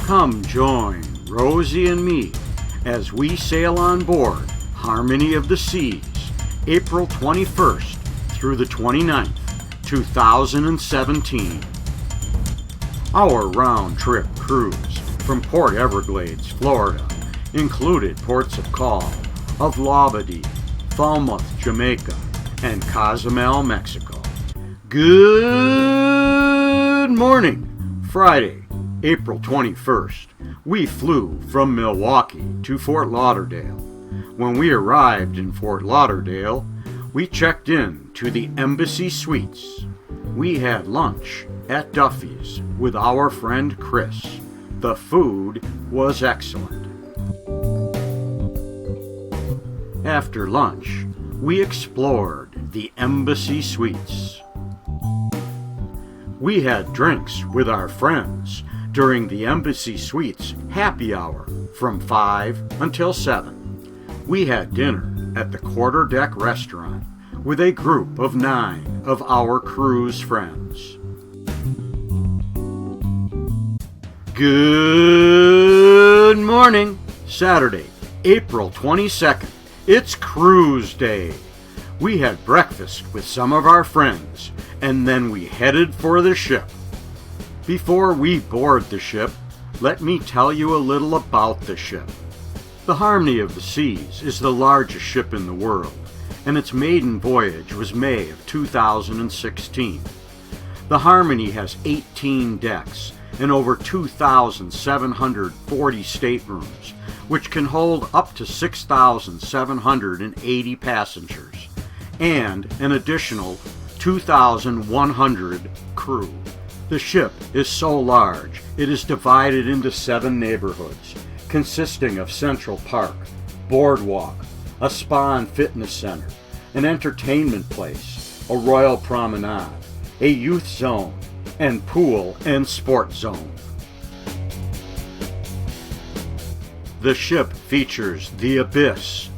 Come join Rosie and me as we sail on board Harmony of the Seas, April 21st through the 29th, 2017. Our round-trip cruise from Port Everglades, Florida, included ports of call of Labadee, Falmouth, Jamaica, and Cozumel, Mexico. Good morning! Friday, April 21st, we flew from Milwaukee to Fort Lauderdale. When we arrived in Fort Lauderdale, we checked in to the Embassy Suites. We had lunch at Duffy's with our friend Chris. The food was excellent. After lunch, we explored the Embassy Suites. We had drinks with our friends during the Embassy Suites happy hour from 5 until 7. We had dinner at the Quarterdeck Restaurant with a group of 9 of our cruise friends. Good morning! Saturday, April 22nd. It's Cruise Day. We had breakfast with some of our friends, and then we headed for the ship. Before we board the ship, let me tell you a little about the ship. The Harmony of the Seas is the largest ship in the world, and its maiden voyage was May of 2016. The Harmony has 18 decks and over 2,740 staterooms, which can hold up to 6,780 passengers, and an additional 2,100 crew. The ship is so large, it is divided into 7 neighborhoods, consisting of Central Park, Boardwalk, a spa and fitness center, an entertainment place, a royal promenade, a youth zone, and pool and sports zone. The ship features the Abyss,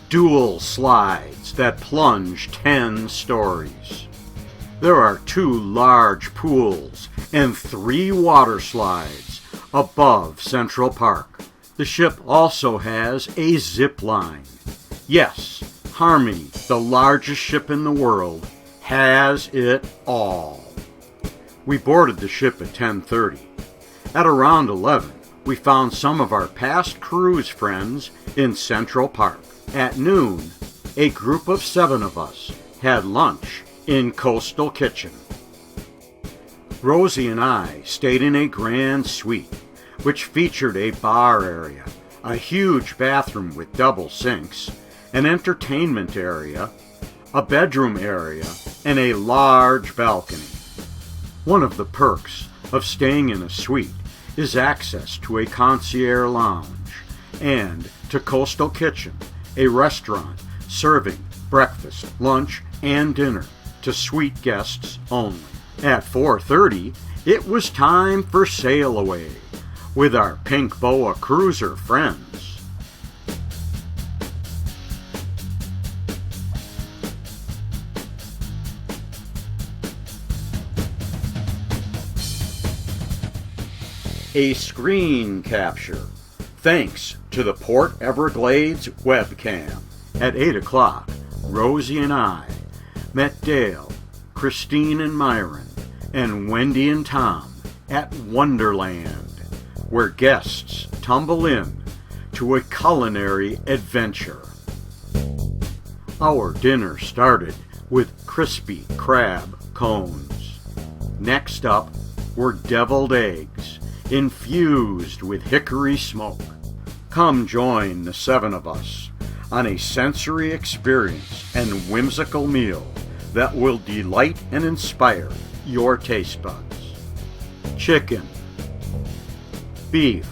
dual slides that plunge 10 stories. There are 2 large pools and 3 water slides above Central Park. The ship also has a zip line. Yes, Harmony, the largest ship in the world, has it all. We boarded the ship at 10:30. At around 11, we found some of our past cruise friends in Central Park. At noon, a group of 7 of us had lunch in Coastal Kitchen. Rosie and I stayed in a grand suite, which featured a bar area, a huge bathroom with double sinks, an entertainment area, a bedroom area, and a large balcony. One of the perks of staying in a suite is access to a concierge lounge and to Coastal Kitchen, a restaurant serving breakfast, lunch, and dinner to suite guests only. At 4:30, it was time for sail away with our Pink Boa Cruiser friends. A screen capture, thanks to the Port Everglades webcam. At 8 o'clock, Rosie and I met Dale, Christine and Myron, and Wendy and Tom at Wonderland, where guests tumble in to a culinary adventure. Our dinner started with crispy crab cones. Next up were deviled eggs, infused with hickory smoke. Come join the 7 of us on a sensory experience and whimsical meal that will delight and inspire your taste buds. Chicken, beef,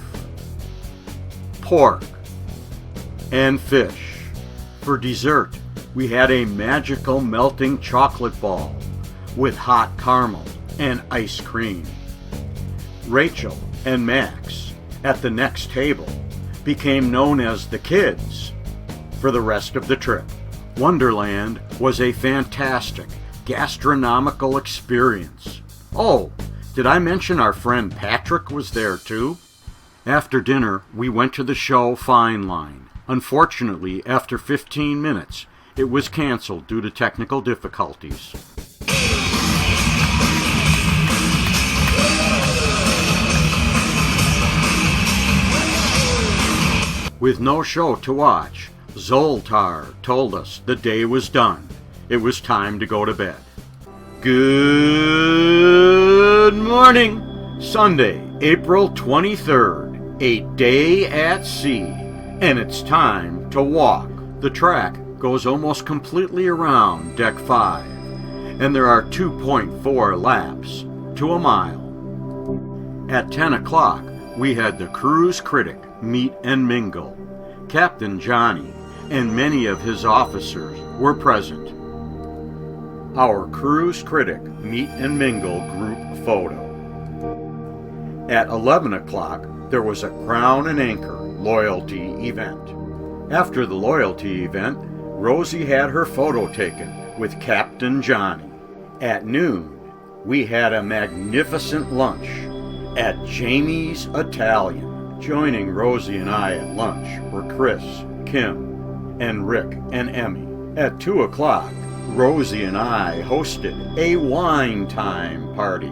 pork, and fish. For dessert, we had a magical melting chocolate ball with hot caramel and ice cream. Rachel and Max, at the next table, became known as the kids for the rest of the trip. Wonderland was a fantastic gastronomical experience. Oh, did I mention our friend Patrick was there too? After dinner, we went to the show Fine Line. Unfortunately, after 15 minutes, it was canceled due to technical difficulties. With no show to watch, Zoltar told us the day was done. It was time to go to bed. Good morning! Sunday, April 23rd, a day at sea, and it's time to walk. The track goes almost completely around Deck 5, and there are 2.4 laps to a mile. At 10 o'clock, we had the cruise critic meet and mingle. Captain Johnny and many of his officers were present. Our cruise critic meet and mingle group photo. At 11 o'clock, there was a Crown and Anchor loyalty event. After the loyalty event, Rosie had her photo taken with Captain Johnny. At noon, we had a magnificent lunch at Jamie's Italian. Joining Rosie and I at lunch were Chris, Kim, and Rick and Emmy. At 2 o'clock, Rosie and I hosted a wine time party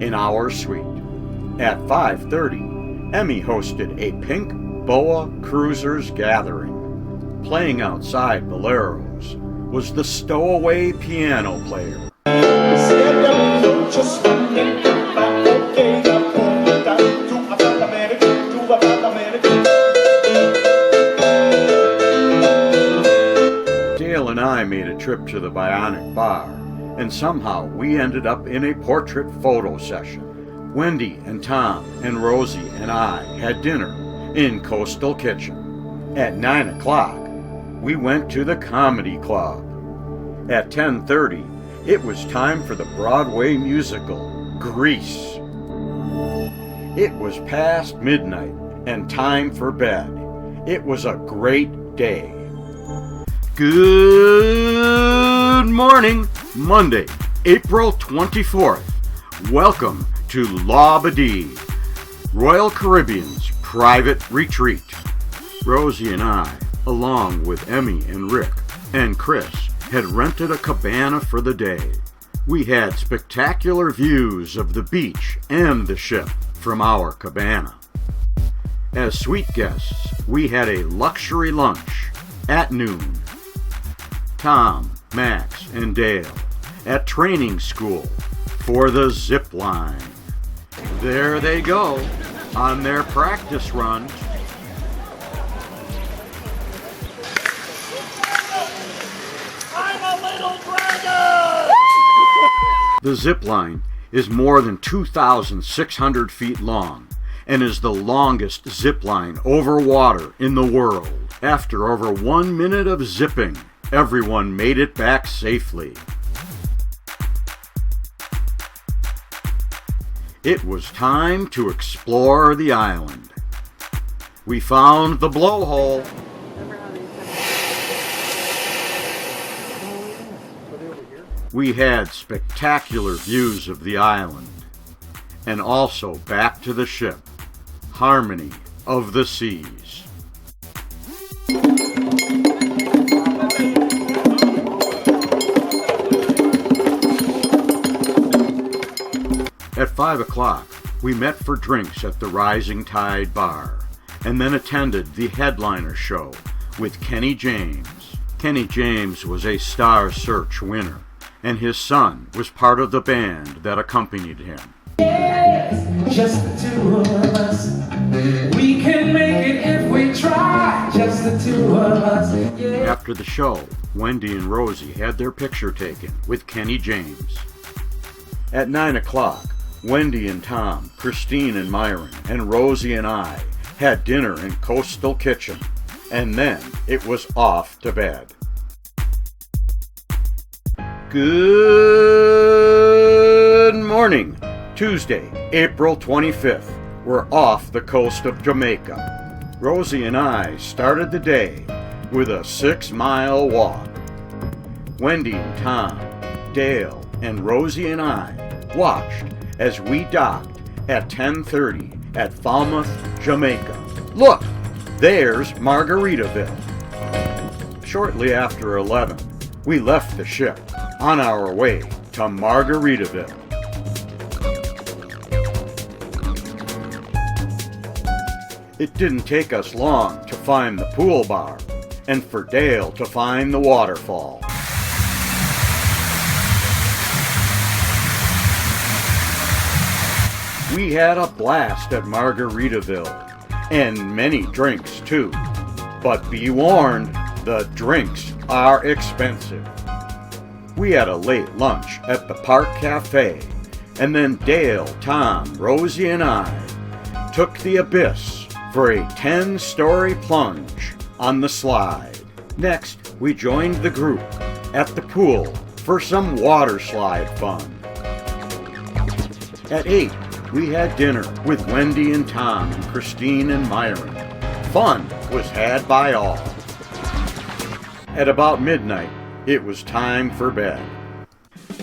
in our suite. At 5:30, Emmy hosted a pink boa cruisers gathering. Playing outside Boleros was the stowaway piano player. Dale and I made a trip to the Bionic Bar, and somehow we ended up in a portrait photo session. Wendy and Tom and Rosie and I had dinner in Coastal Kitchen. At 9 o'clock, we went to the Comedy Club. At 10:30, it was time for the Broadway musical, Grease. It was past midnight and time for bed. It was a great day. Good morning, Monday, April 24th. Welcome to Labadee, Royal Caribbean's private retreat. Rosie and I, along with Emmy and Rick and Chris, had rented a cabana for the day. We had spectacular views of the beach and the ship from our cabana. As suite guests, we had a luxury lunch at noon. Tom, Max, and Dale at training school for the zip line. There they go on their practice run. I'm a little dragon! The zip line is more than 2,600 feet long and is the longest zip line over water in the world. After over 1 minute of zipping, everyone made it back safely. It was time to explore the island. We found the blowhole. We had spectacular views of the island, and also back to the ship, Harmony of the Seas. At 5 o'clock, we met for drinks at the Rising Tide Bar, and then attended the headliner show with Kenny James. Kenny James was a Star Search winner, and his son was part of the band that accompanied him. Yes, just the two of us. We can make it if we try. Just the two of us. Yeah. After the show, Wendy and Rosie had their picture taken with Kenny James. At 9 o'clock, Wendy and Tom, Christine and Myron, and Rosie and I had dinner in Coastal Kitchen, and then it was off to bed. Good morning, Tuesday, April 25th. We're off the coast of Jamaica. Rosie and I started the day with a 6-mile walk. Wendy and Tom, Dale, and Rosie and I watched as we docked at 10:30 at Falmouth Jamaica. Look, there's Margaritaville. Shortly after 11, we left the ship on our way to Margaritaville. It didn't take us long to find the pool bar and for Dale to find the waterfall. We had a blast at Margaritaville, and many drinks too. But be warned, the drinks are expensive. We had a late lunch at the Park Cafe, and then Dale, Tom, Rosie, and I took the Abyss for a 10-story plunge on the slide. Next, we joined the group at the pool for some water slide fun. At 8, we had dinner with Wendy and Tom and Christine and Myron. Fun was had by all. At about midnight, it was time for bed.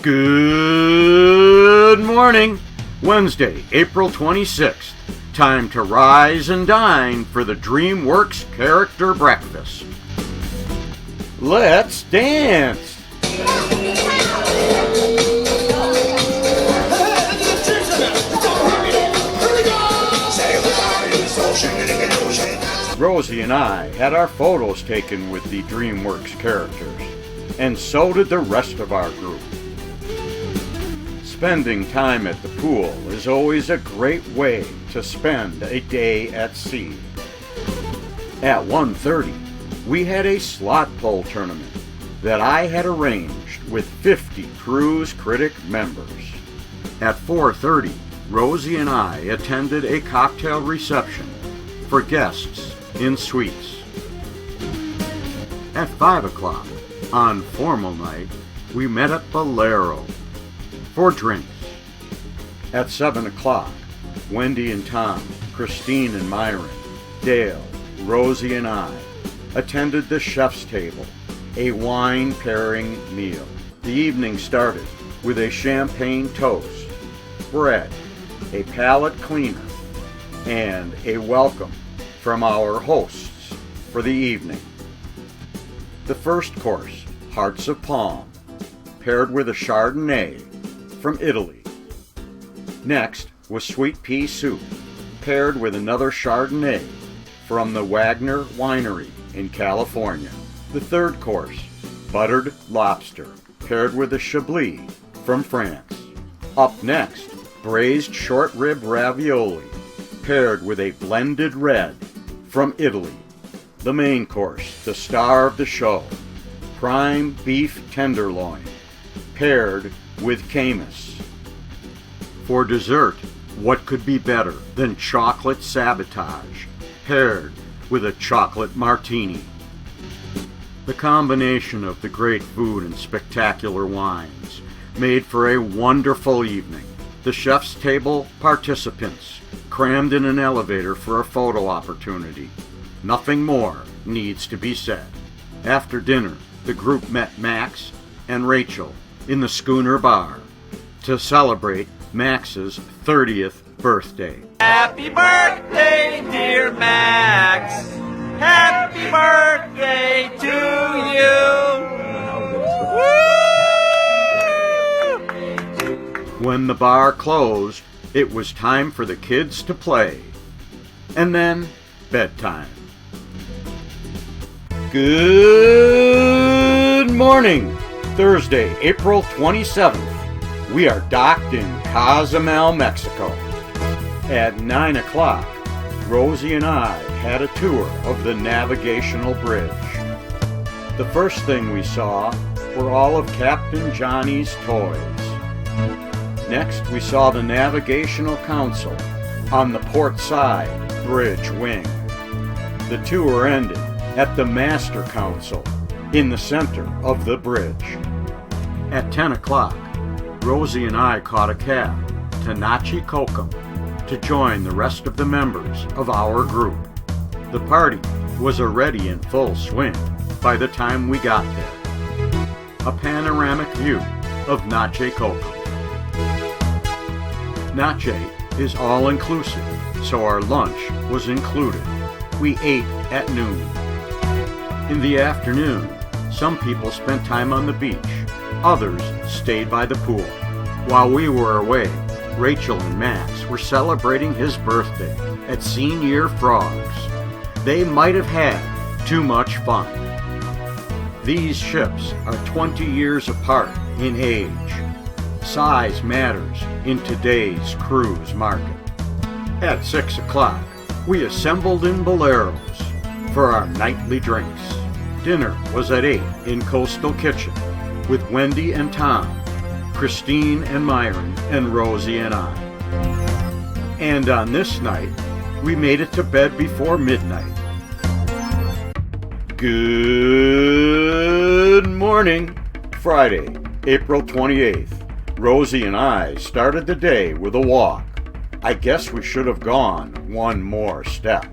Good morning! Wednesday, April 26th. Time to rise and dine for the DreamWorks character breakfast. Let's dance! Rosie and I had our photos taken with the DreamWorks characters, and so did the rest of our group. Spending time at the pool is always a great way to spend a day at sea. At 1:30, we had a slot pull tournament that I had arranged with 50 Cruise Critic members. At 4:30, Rosie and I attended a cocktail reception for guests in suites. At 5 o'clock, on formal night, we met at Bolero for drinks. At 7 o'clock, Wendy and Tom, Christine and Myron, Dale, Rosie and I attended the chef's table, a wine pairing meal. The evening started with a champagne toast, bread, a palate cleaner, and a welcome from our hosts for the evening. The first course, Hearts of Palm, paired with a Chardonnay from Italy. Next was sweet pea soup, paired with another Chardonnay from the Wagner Winery in California. The third course, buttered lobster, paired with a Chablis from France. Up next, braised short rib ravioli, paired with a blended red from Italy. The main course, the star of the show, prime beef tenderloin, paired with Camus. For dessert, what could be better than chocolate sabotage, paired with a chocolate martini? The combination of the great food and spectacular wines made for a wonderful evening. The chef's table participants crammed in an elevator for a photo opportunity. Nothing more needs to be said. After dinner, the group met Max and Rachel in the Schooner Bar to celebrate Max's 30th birthday. Happy birthday, dear Max. Happy birthday to you. When the bar closed, it was time for the kids to play. And then, bedtime. Good morning! Thursday, April 27th. We are docked in Cozumel, Mexico. At 9 o'clock, Rosie and I had a tour of the navigational bridge. The first thing we saw were all of Captain Johnny's toys. Next, we saw the Navigational Council on the port side bridge wing. The tour ended at the Master Council in the center of the bridge. At 10 o'clock, Rosie and I caught a cab to Nachi Kokum to join the rest of the members of our group. The party was already in full swing by the time we got there. A panoramic view of Nachi Kokum. Nachi is all-inclusive so our lunch was included. We ate at noon. In the afternoon, some people spent time on the beach. Others stayed by the pool. While we were away, Rachel and Max were celebrating his birthday at Senior Frogs. They might have had too much fun. These ships are 20 years apart in age. Size matters in today's cruise market. At 6 o'clock, we assembled in boleros for our nightly drinks. Dinner was at 8 in Coastal Kitchen with Wendy and Tom, Christine and Myron, and Rosie and I. And on this night, we made it to bed before midnight. Good morning. Friday, April 28th. Rosie and I started the day with a walk. I guess we should have gone one more step.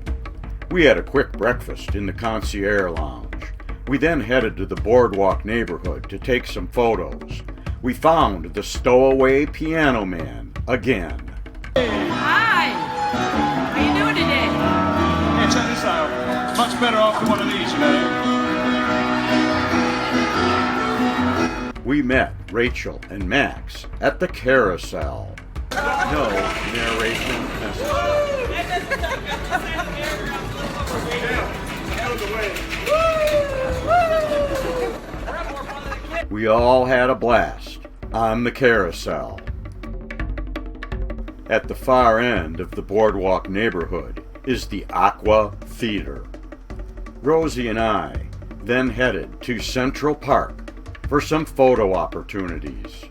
We had a quick breakfast in the concierge lounge. We then headed to the boardwalk neighborhood to take some photos. We found the stowaway piano man again. Hi! How you doing today? Hey, check this out. Much better off than one of these, man. We met Rachel and Max at the carousel. No narration necessary. We all had a blast on the carousel. At the far end of the boardwalk neighborhood is the Aqua Theater. Rosie and I then headed to Central Park for some photo opportunities.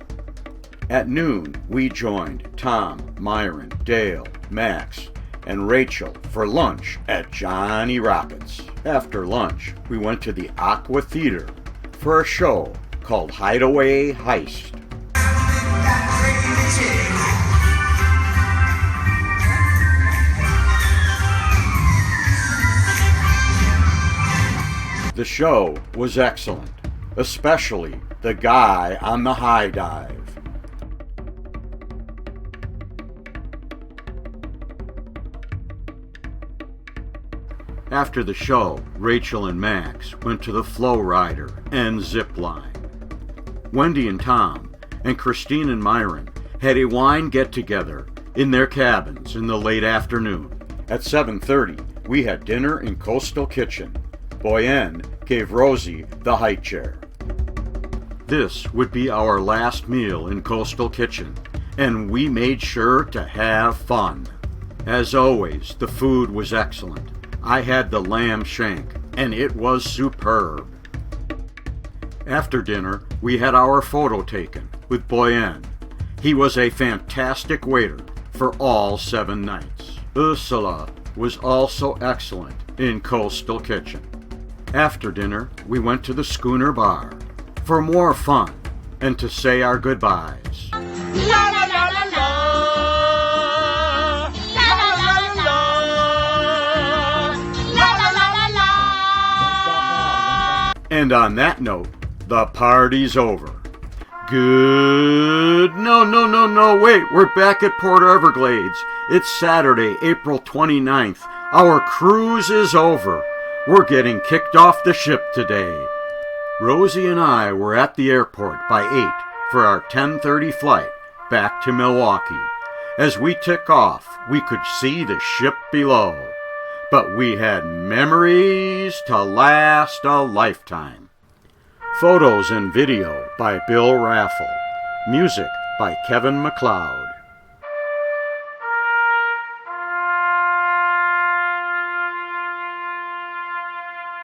At noon, we joined Tom, Myron, Dale, Max, and Rachel for lunch at Johnny Rockets. After lunch, we went to the Aqua Theater for a show called Hideaway Heist. The show was excellent, especially the guy on the high dive. After the show, Rachel and Max went to the Flow Rider and Zip Line. Wendy and Tom and Christine and Myron had a wine get-together in their cabins in the late afternoon. At 7:30, we had dinner in Coastal Kitchen. Boyen gave Rosie the high chair. This would be our last meal in Coastal Kitchen, and we made sure to have fun. As always, the food was excellent. I had the lamb shank, and it was superb. After dinner, we had our photo taken with Boyen. He was a fantastic waiter for all 7 nights. Ursula was also excellent in Coastal Kitchen. After dinner, we went to the Schooner Bar for more fun and to say our goodbyes. La la la la la. La la la la la. La la la la la. And on that note, the party's over. No, wait, we're back at Port Everglades. It's Saturday, April 29th. Our cruise is over. We're getting kicked off the ship today. Rosie and I were at the airport by 8 for our 10:30 flight back to Milwaukee. As we took off, we could see the ship below. But we had memories to last a lifetime. Photos and video by Bill Raffel. Music by Kevin MacLeod.